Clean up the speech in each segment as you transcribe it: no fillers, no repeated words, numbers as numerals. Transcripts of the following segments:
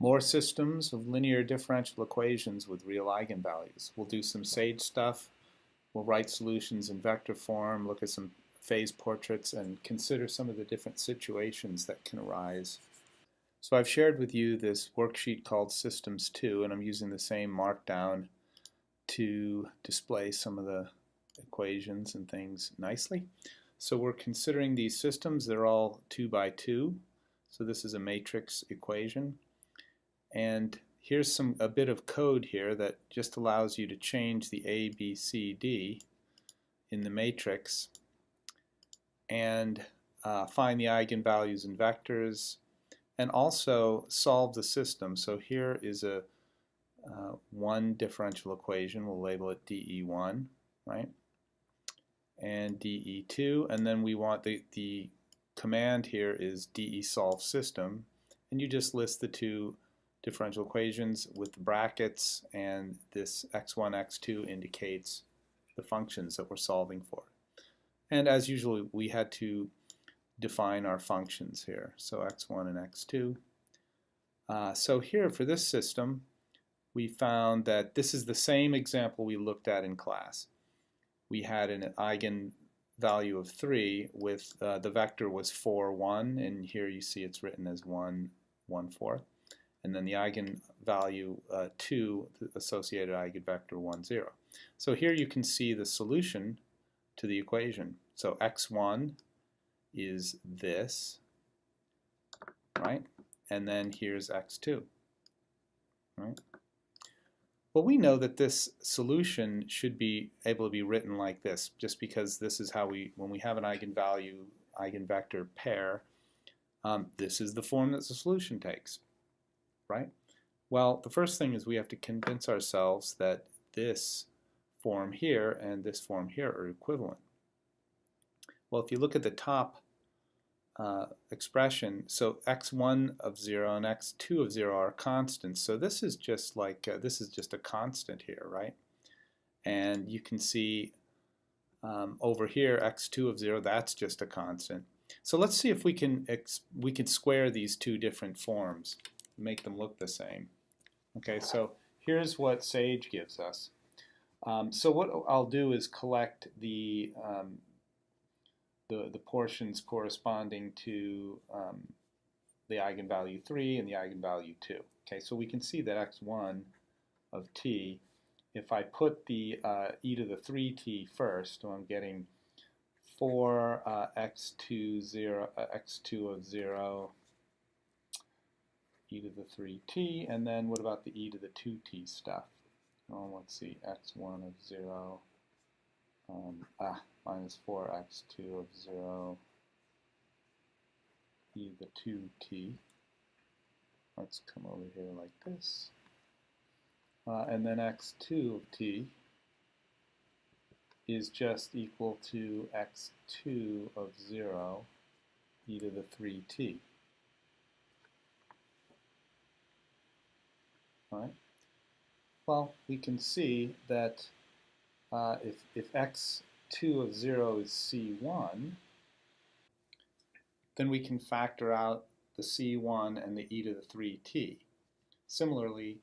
More systems of linear differential equations with real eigenvalues. We'll do some SAGE stuff. We'll write solutions in vector form, look at some phase portraits, and consider some of the different situations that can arise. So I've shared with you this worksheet called Systems 2, and I'm using the same markdown to display some of the equations and things nicely. So we're considering these systems. They're all 2 by 2. So this is a matrix equation. And here's a bit of code here that just allows you to change the A, B, C, D in the matrix and find the eigenvalues and vectors and also solve the system. So here is a one differential equation. We'll label it DE1, right? And DE2, and then we want the command here is DE solve system, and you just list the two differential equations with brackets, and this x1, x2 indicates the functions that we're solving for. And as usual, we had to define our functions here. So x1 and x2. So here for this system, we found that this is the same example we looked at in class. We had an eigenvalue of 3 with the vector was 4, 1, and here you see it's written as 1, 1/4. And then the eigenvalue 2, the associated eigenvector 1, 0. So here you can see the solution to the equation. So x1 is this, right? And then here's x2, right? Well, we know that this solution should be able to be written like this, just because this is how when we have an eigenvalue, eigenvector pair, this is the form that the solution takes, right? Well, the first thing is we have to convince ourselves that this form here and this form here are equivalent. Well, if you look at the top expression, so x1 of 0 and x2 of 0 are constants. So this is just like this is just a constant here, right? And you can see over here x2 of 0, that's just a constant. So let's see if we can square these two different forms, make them look the same. Okay, so here's what SAGE gives us. So what I'll do is collect the portions corresponding to the eigenvalue 3 and the eigenvalue 2. Okay, so we can see that x1 of t, if I put the e to the 3t first, so I'm getting 4 x2 of 0 e to the 3t, and then what about the e to the 2t stuff? Oh, let's see, x1 of 0, minus 4x2 of 0 e to the 2t. Let's come over here like this. And then x2 of t is just equal to x2 of 0 e to the 3t. All right. Well, we can see that if x2 of 0 is c1, then we can factor out the c1 and the e to the 3t. Similarly,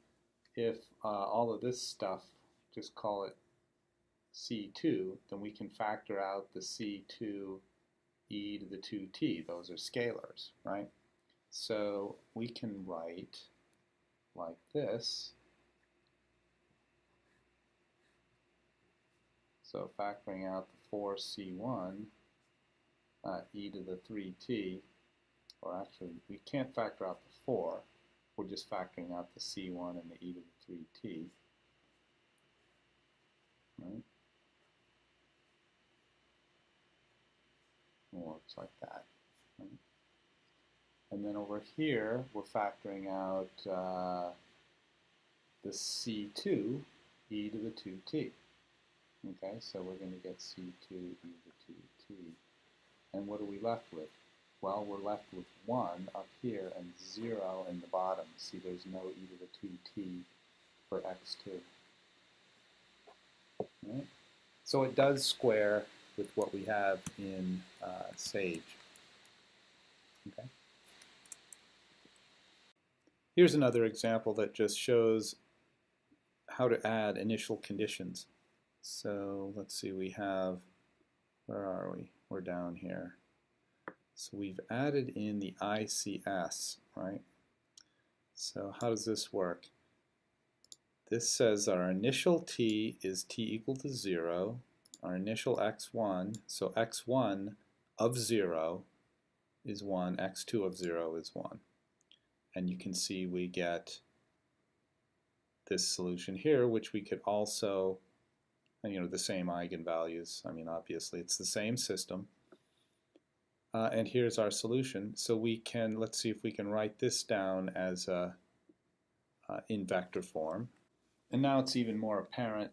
if all of this stuff, just call it c2, then we can factor out the c2 e to the 2t. Those are scalars, right? So we can write like this. So factoring out the 4c1 e to the 3t, or actually we can't factor out the 4, we're just factoring out the c1 and the e to the 3t. Right? It works like that. Right? And then over here we're factoring out the c2 e to the 2t. Okay, so we're going to get c2 e to the 2t. And what are we left with? Well, we're left with 1 up here and 0 in the bottom. See, there's no e to the 2t for x2. Right? So it does square with what we have in SAGE. Okay. Here's another example that just shows how to add initial conditions. So let's see, we have, where are we? We're down here. So we've added in the ICS, right? So how does this work? This says our initial t is t equal to 0, our initial x1, so x1 of 0 is 1, x2 of 0 is 1. And you can see we get this solution here, which we could also, the same eigenvalues. I mean, obviously, it's the same system. And here's our solution. So we can, let's see if we can write this down as in vector form. And now it's even more apparent.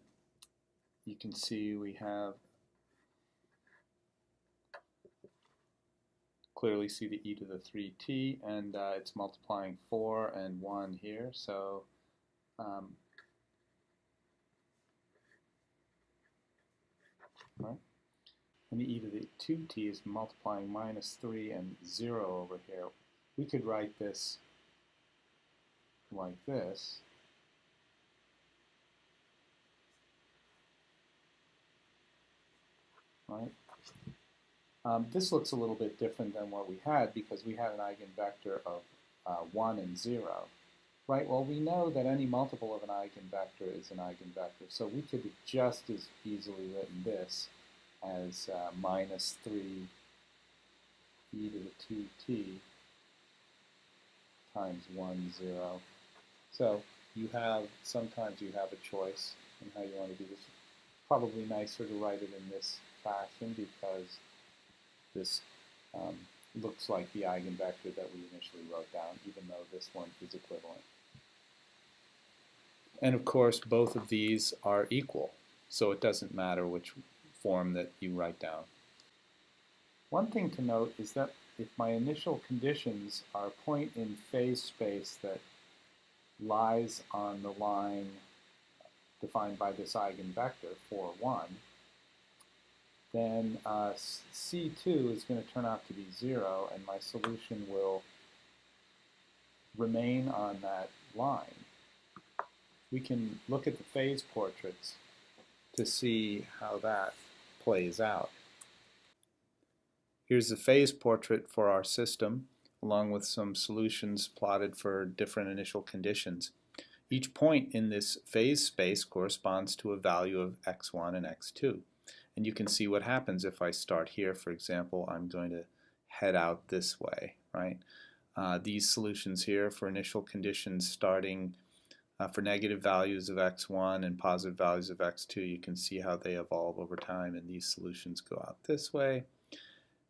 You can see we have, clearly see the e to the 3t, and it's multiplying 4 and 1 here. So right? And the e to the 2t is multiplying minus 3 and 0 over here. We could write this like this. Right? This looks a little bit different than what we had because we had an eigenvector of 1 and 0. Right? Well, we know that any multiple of an eigenvector is an eigenvector, so we could have just as easily written this as minus 3 e to the 2t times 1, 0. So sometimes you have a choice in how you want to do this. Probably nicer to write it in this fashion because this looks like the eigenvector that we initially wrote down, even though this one is equivalent. And of course, both of these are equal, so it doesn't matter which form that you write down. One thing to note is that if my initial conditions are a point in phase space that lies on the line defined by this eigenvector, 4, 1, then C2 is going to turn out to be 0, and my solution will remain on that line. We can look at the phase portraits to see how that plays out. Here's the phase portrait for our system, along with some solutions plotted for different initial conditions. Each point in this phase space corresponds to a value of x1 and x2. And you can see what happens if I start here. For example, I'm going to head out this way, right? These solutions here for initial conditions starting for negative values of x1 and positive values of x2, you can see how they evolve over time, and these solutions go out this way.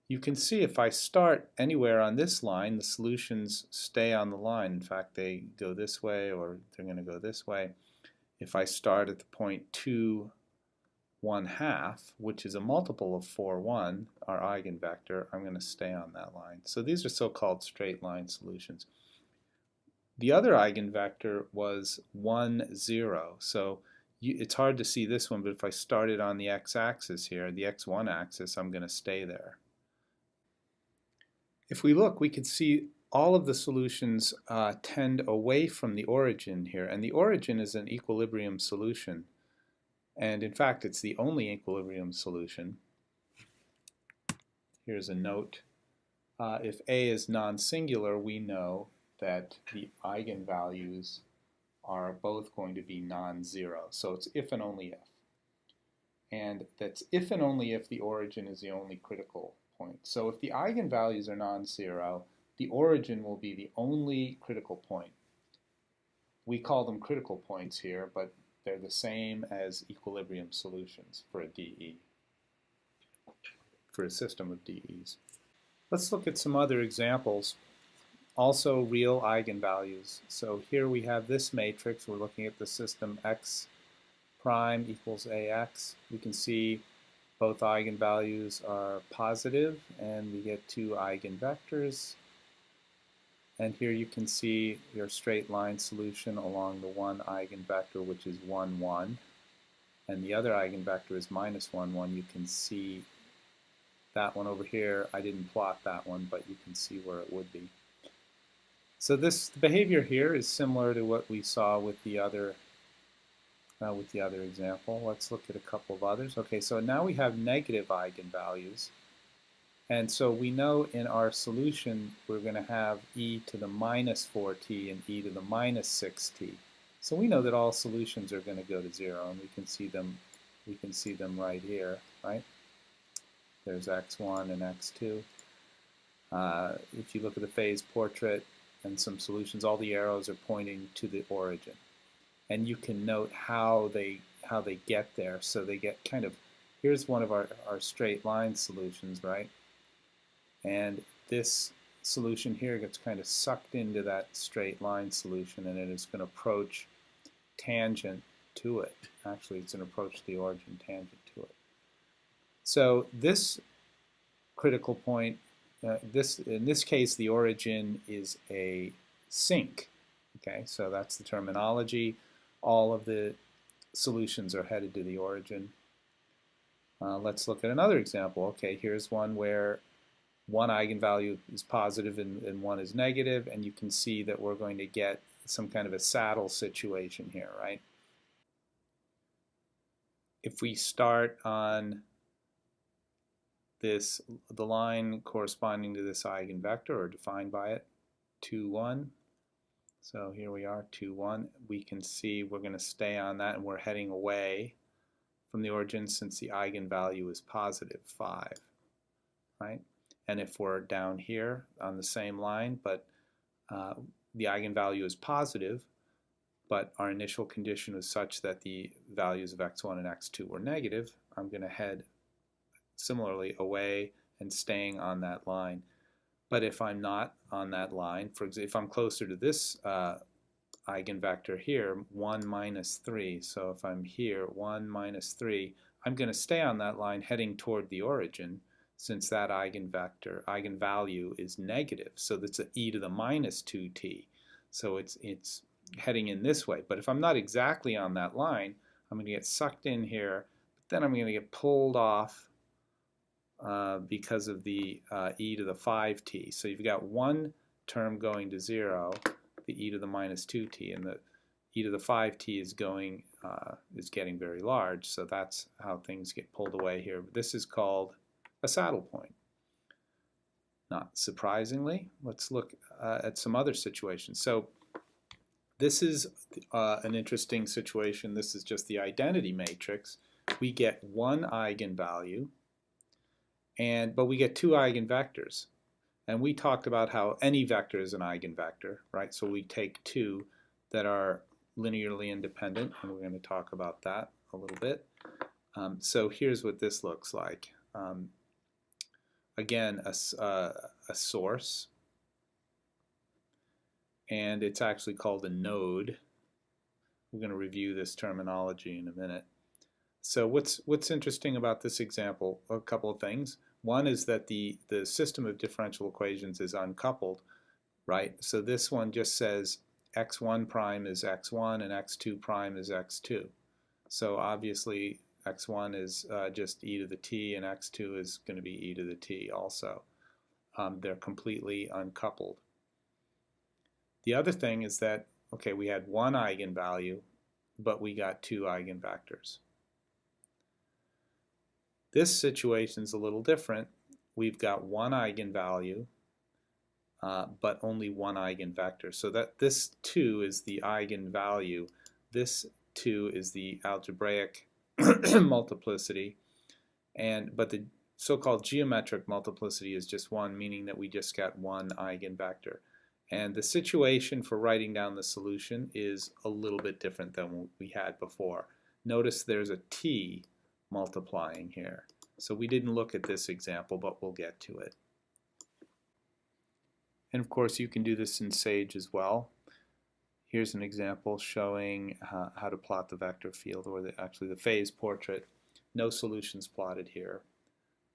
You can see if I start anywhere on this line, the solutions stay on the line. In fact, they go this way, or they're going to go this way. If I start at the point 2, 1/2, which is a multiple of 4, 1, our eigenvector, I'm going to stay on that line. So these are so-called straight line solutions. The other eigenvector was 1, 0. So it's hard to see this one, but if I started on the x-axis here, the x1 axis, I'm going to stay there. If we look, we can see all of the solutions tend away from the origin here, and the origin is an equilibrium solution. And in fact, it's the only equilibrium solution. Here's a note. If A is non-singular, we know that the eigenvalues are both going to be non-zero. So it's if and only if. And that's if and only if the origin is the only critical point. So if the eigenvalues are non-zero, the origin will be the only critical point. We call them critical points here, but they're the same as equilibrium solutions for a DE, for a system of DEs. Let's look at some other examples. Also real eigenvalues. So here we have this matrix. We're looking at the system x prime equals ax. We can see both eigenvalues are positive, and we get 2 eigenvectors. And here you can see your straight line solution along the one eigenvector, which is 1, 1. And the other eigenvector is minus 1, 1. You can see that one over here. I didn't plot that one, but you can see where it would be. So this behavior here is similar to what we saw with the other example. Let's look at a couple of others. Okay, so now we have negative eigenvalues. And so we know in our solution we're going to have e to the minus 4t and e to the minus 6t. So we know that all solutions are going to go to 0, and we can see them right here, right? There's x1 and x2. If you look at the phase portrait and some solutions, all the arrows are pointing to the origin. And you can note how they get there. So they get kind of, here's one of our straight line solutions, right? And this solution here gets kind of sucked into that straight line solution, and it is going to approach tangent to it. Actually, it's going to approach the origin tangent to it. So this critical point, in this case, the origin is a sink. Okay, so that's the terminology. All of the solutions are headed to the origin. Let's look at another example. Okay, here's one where one eigenvalue is positive and one is negative, and you can see that we're going to get some kind of a saddle situation here, right? If we start on this, the line corresponding to this eigenvector, or defined by it, 2, 1. So here we are, 2, 1. We can see we're going to stay on that, and we're heading away from the origin since the eigenvalue is positive, 5, right? And if we're down here on the same line, but the eigenvalue is positive, but our initial condition was such that the values of x1 and x2 were negative, I'm going to head similarly away and staying on that line. But if I'm not on that line, for example, if I'm closer to this eigenvector here, 1 minus 3, so if I'm here, 1 minus 3, I'm going to stay on that line heading toward the origin, since that eigenvalue is negative. So that's an e to the minus 2t. So it's heading in this way. But if I'm not exactly on that line, I'm going to get sucked in here, but then I'm going to get pulled off because of the e to the 5t. So you've got one term going to 0, the e to the minus 2t, and the e to the 5t is getting very large. So that's how things get pulled away here. This is called a saddle point. Not surprisingly, let's look at some other situations. So this is an interesting situation. This is just the identity matrix. We get one eigenvalue, but we get two eigenvectors. And we talked about how any vector is an eigenvector, right? So we take two that are linearly independent, and we're going to talk about that a little bit. So here's what this looks like. Again, a source, and it's actually called a node. We're going to review this terminology in a minute. So what's interesting about this example? A couple of things. One is that the system of differential equations is uncoupled, right? So this one just says x1 prime is x1 and x2 prime is x2. So obviously x1 is just e to the t, and x2 is going to be e to the t also. They're completely uncoupled. The other thing is that, okay, we had one eigenvalue, but we got two eigenvectors. This situation is a little different. We've got one eigenvalue, but only one eigenvector. So that this 2 is the eigenvalue. This 2 is the algebraic multiplicity, but the so-called geometric multiplicity is just 1, meaning that we just got one eigenvector. And the situation for writing down the solution is a little bit different than what we had before. Notice there's a t multiplying here. So we didn't look at this example, but we'll get to it. And of course you can do this in Sage as well. Here's an example showing how to plot the vector field, or actually the phase portrait. No solutions plotted here,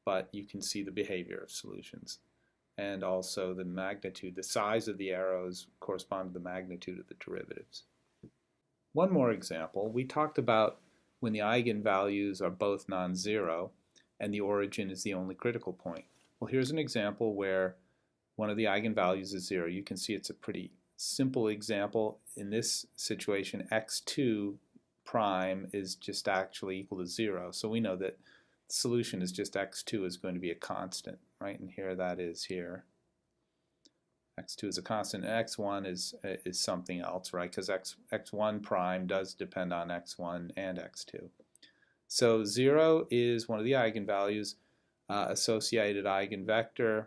but you can see the behavior of solutions. And also the magnitude, the size of the arrows correspond to the magnitude of the derivatives. One more example. We talked about when the eigenvalues are both non-zero and the origin is the only critical point. Well, here's an example where one of the eigenvalues is 0. You can see it's a pretty simple example. In this situation, x2 prime is just actually equal to 0. So we know that the solution is just x2 is going to be a constant, right? And here that is here. X2 is a constant, and x1 is something else, right? Because x1 prime does depend on x1 and x2. So 0 is one of the eigenvalues, associated eigenvector,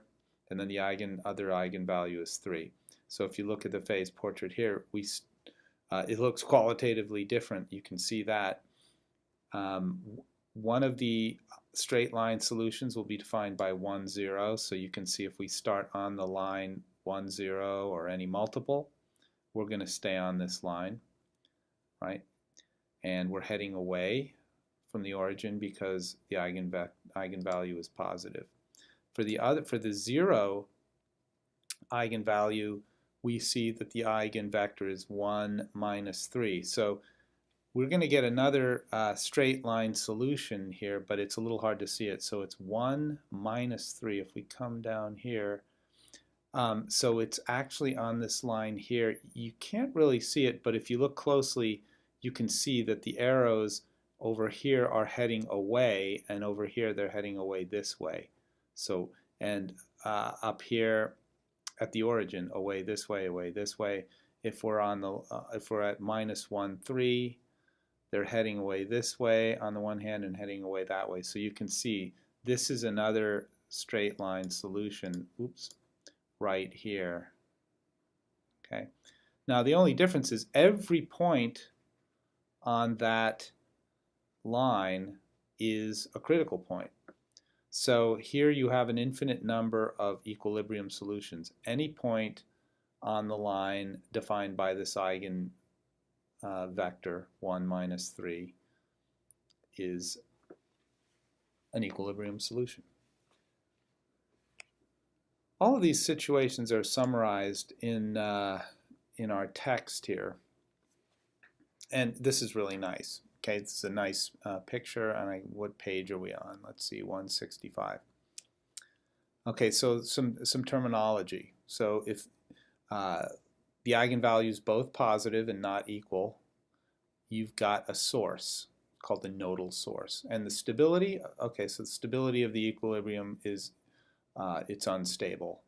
and then the other eigenvalue is 3. So if you look at the phase portrait here, it looks qualitatively different. You can see that one of the straight line solutions will be defined by 1, 0. So you can see if we start on the line 1, 0 or any multiple, we're going to stay on this line, right? And we're heading away from the origin because the eigenvalue is positive. For the 0 eigenvalue, we see that the eigenvector is 1 minus 3. So we're going to get another straight line solution here, but it's a little hard to see it. So it's 1 minus 3. If we come down here, so it's actually on this line here. You can't really see it, but if you look closely, you can see that the arrows over here are heading away, and over here they're heading away this way. So, and up here at the origin, away this way, away this way. If we're on the if we're at minus 1, 3, they're heading away this way on the one hand and heading away that way. So you can see this is another straight line solution. Oops. Right here. Okay. Now the only difference is every point on that line is a critical point. So here you have an infinite number of equilibrium solutions. Any point on the line defined by this eigen vector 1 minus 3 is an equilibrium solution. All of these situations are summarized in our text here, and this is really nice. Okay, this is a nice picture. And what page are we on? Let's see, 165. Okay, so some terminology. So if the eigenvalue is both positive and not equal, you've got a source called the nodal source, and the stability. Okay, so the stability of the equilibrium is it's unstable,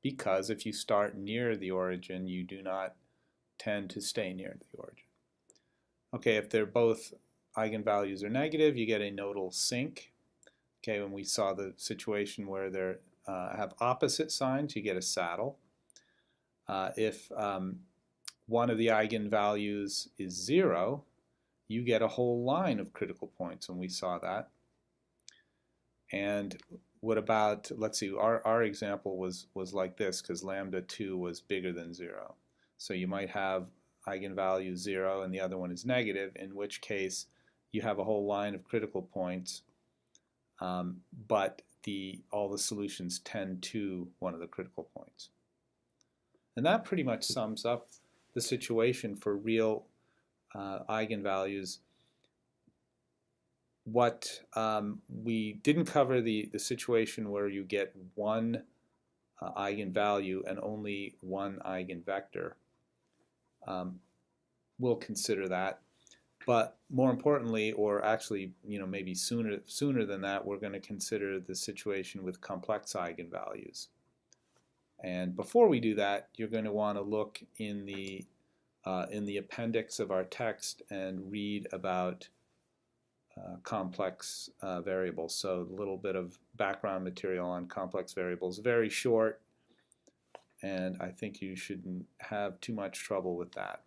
because if you start near the origin, you do not tend to stay near the origin. Okay, if they're both eigenvalues are negative, you get a nodal sink. Okay, when we saw the situation where they have opposite signs, you get a saddle. If one of the eigenvalues is 0, you get a whole line of critical points, and we saw that. And what about, let's see, our example was like this, because lambda 2 was bigger than 0. So you might have eigenvalue 0 and the other one is negative, in which case you have a whole line of critical points, but all the solutions tend to one of the critical points. And that pretty much sums up the situation for real eigenvalues. What we didn't cover the situation where you get one eigenvalue and only one eigenvector. We'll consider that, but more importantly, or actually, maybe sooner than that, we're going to consider the situation with complex eigenvalues. And before we do that, you're going to want to look in the appendix of our text and read about complex variables. So a little bit of background material on complex variables, very short, and I think you shouldn't have too much trouble with that.